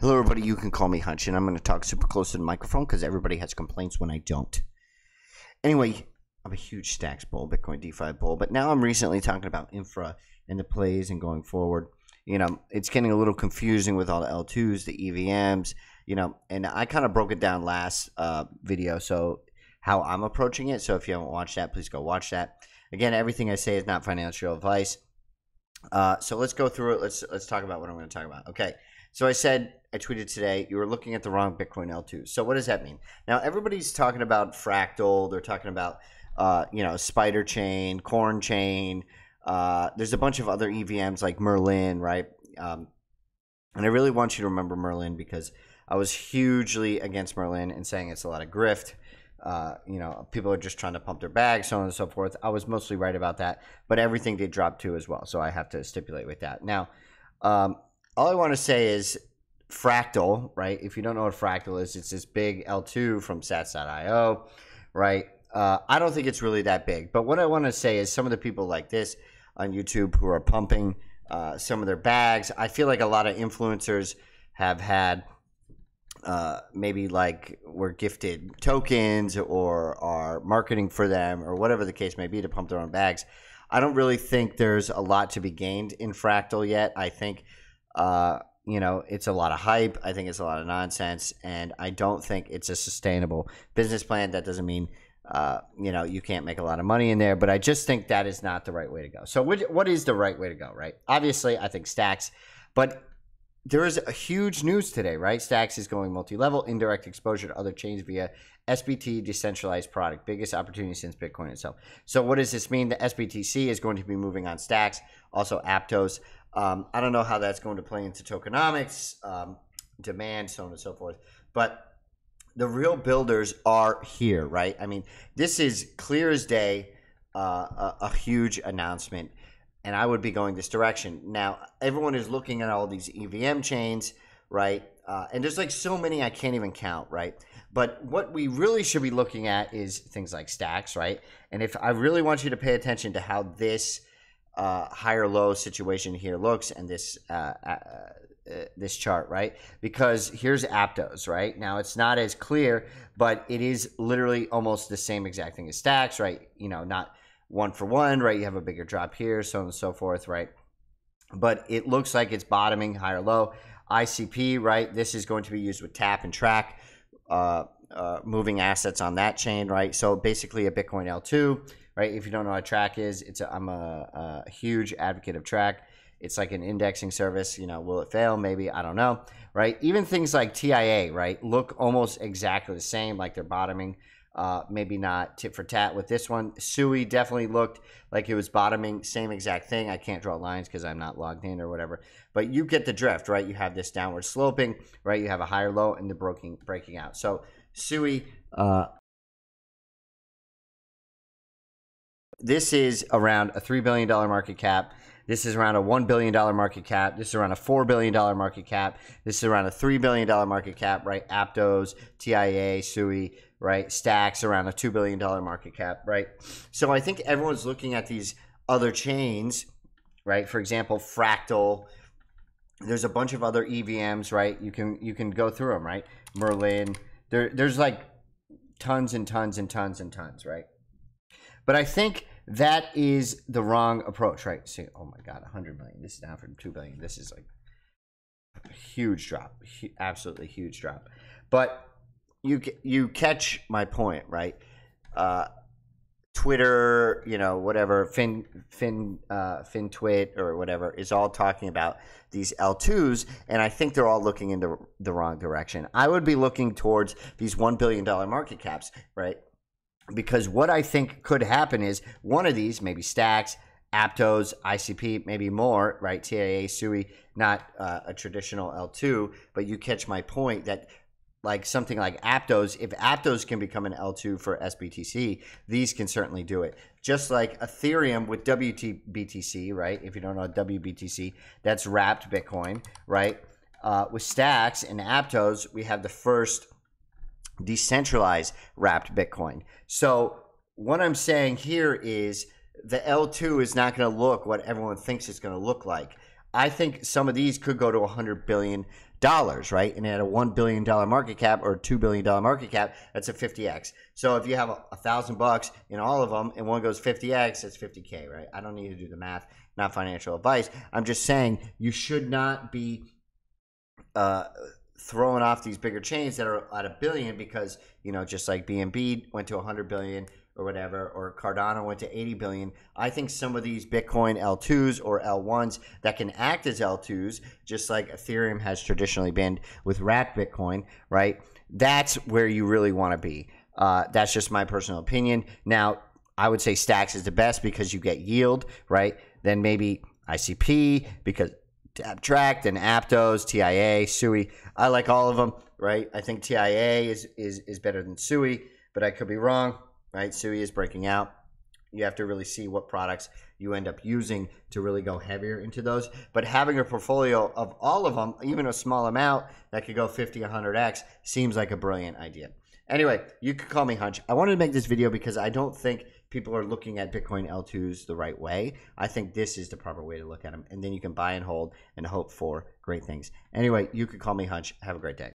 Hello, everybody. You can call me Hunch, and I'm going to talk super close to the microphone because everybody has complaints when I don't. Anyway, I'm a huge stacks bull, Bitcoin DeFi bull, but now I'm recently talking about infra and the plays and going forward. You know, it's getting a little confusing with all the L2s, the EVMs, you know, and I kind of broke it down last video, so how I'm approaching it. So if you haven't watched that, please go watch that. Again, everything I say is not financial advice. So let's go through it. Let's talk about what I'm going to talk about. Okay. So I tweeted today, you were looking at the wrong Bitcoin L2. So what does that mean? Now, everybody's talking about Fractal. They're talking about, Spider Chain, Corn Chain. There's a bunch of other EVMs like Merlin, right? And I really want you to remember Merlin because I was hugely against Merlin and saying it's a lot of grift. People are just trying to pump their bags, so on and so forth. I was mostly right about that, but everything did drop too as well. So I have to stipulate with that. Now, all I want to say is Fractal, right? If you don't know what Fractal is, it's this big L2 from sats.io, right? I don't think it's really that big. But what I want to say is some of the people like this on YouTube who are pumping some of their bags, I feel like a lot of influencers have had maybe like were gifted tokens or are marketing for them or whatever the case may be to pump their own bags. I don't really think there's a lot to be gained in Fractal yet. I think it's a lot of hype. I think it's a lot of nonsense, and I don't think it's a sustainable business plan. That doesn't mean, you can't make a lot of money in there, but I just think that is not the right way to go. So what is the right way to go, right? Obviously, I think Stacks, but there is a huge news today, right? Stacks is going multi-level, indirect exposure to other chains via SBT, decentralized product. Biggest opportunity since Bitcoin itself. So what does this mean? The SBTC is going to be moving on Stacks, also Aptos. I don't know how that's going to play into tokenomics, demand, so on and so forth. But the real builders are here, right? I mean, this is clear as day, a huge announcement, and I would be going this direction. Now, everyone is looking at all these EVM chains, right? And there's like so many I can't even count, right? But what we really should be looking at is things like Stacks, right? And if I really want you to pay attention to how this higher low situation here looks and this this chart, right? Because here's Aptos, right? Now it's not as clear, but it is literally almost the same exact thing as Stacks, right? You know, not one for one, right? You have a bigger drop here, so on and so forth, right? But it looks like it's bottoming higher low. ICP, right? This is going to be used with tap and track, moving assets on that chain, right? So basically a Bitcoin L2. Right? If you don't know what track is, I'm a huge advocate of track. It's like an indexing service. You know, will it fail? Maybe. I don't know. Right? Even things like TIA, right, look almost exactly the same, like they're bottoming. Maybe not tit for tat with this one. SUI definitely looked like it was bottoming. Same exact thing. I can't draw lines because I'm not logged in or whatever. But you get the drift, right? You have this downward sloping, right? You have a higher low and the breaking out. So SUI. This is around a $3 billion market cap. This is around a $1 billion market cap. This is around a $4 billion market cap. This is around a $3 billion market cap, right? Aptos, TIA, SUI, right? Stacks around a $2 billion market cap, right? So I think everyone's looking at these other chains, right? For example, Fractal. There's a bunch of other EVMs, right? You can go through them, right? Merlin. There's like tons and tons and tons and tons, right? But I think that is the wrong approach, right? See, oh my God, 100 million. This is down from 2 billion. This is like a huge drop, absolutely huge drop. But you catch my point, right? Twitter, whatever, FinTwit or whatever is all talking about these L2s, and I think they're all looking in the wrong direction. I would be looking towards these $1 billion market caps, right? Because what I think could happen is one of these, maybe Stacks, Aptos, ICP, maybe more, right? TIA, SUI, not a traditional L2, but you catch my point that like something like Aptos, if Aptos can become an L2 for SBTC, these can certainly do it. Just like Ethereum with WBTC, right? If you don't know WBTC, that's wrapped Bitcoin, right? With Stacks and Aptos, we have the first decentralized wrapped Bitcoin. So what I'm saying here is the L2 is not going to look what everyone thinks it's going to look like. I think some of these could go to $100 billion right? And at a $1 billion market cap or $2 billion market cap, that's a 50x. So if you have $1,000 in all of them and one goes 50x, that's 50K, right? I don't need to do the math, not financial advice. I'm just saying you should not be throwing off these bigger chains that are at $1 billion because, you know, just like BNB went to 100 billion or whatever, or Cardano went to 80 billion. I think some of these Bitcoin L2s or L1s that can act as L2s, just like Ethereum has traditionally been with wrapped Bitcoin, right? That's where you really want to be. That's just my personal opinion. Now, I would say Stacks is the best because you get yield, right? Then maybe ICP because Abstract and Aptos, TIA, SUI. I like all of them, right? I think TIA is better than SUI, but I could be wrong, right? SUI is breaking out. You have to really see what products you end up using to really go heavier into those. But having a portfolio of all of them, even a small amount that could go 50, 100x, seems like a brilliant idea. Anyway, you could call me Hunch. I wanted to make this video because I don't think people are looking at Bitcoin L2s the right way. I think this is the proper way to look at them. And then you can buy and hold and hope for great things. Anyway, you could call me Hunch. Have a great day.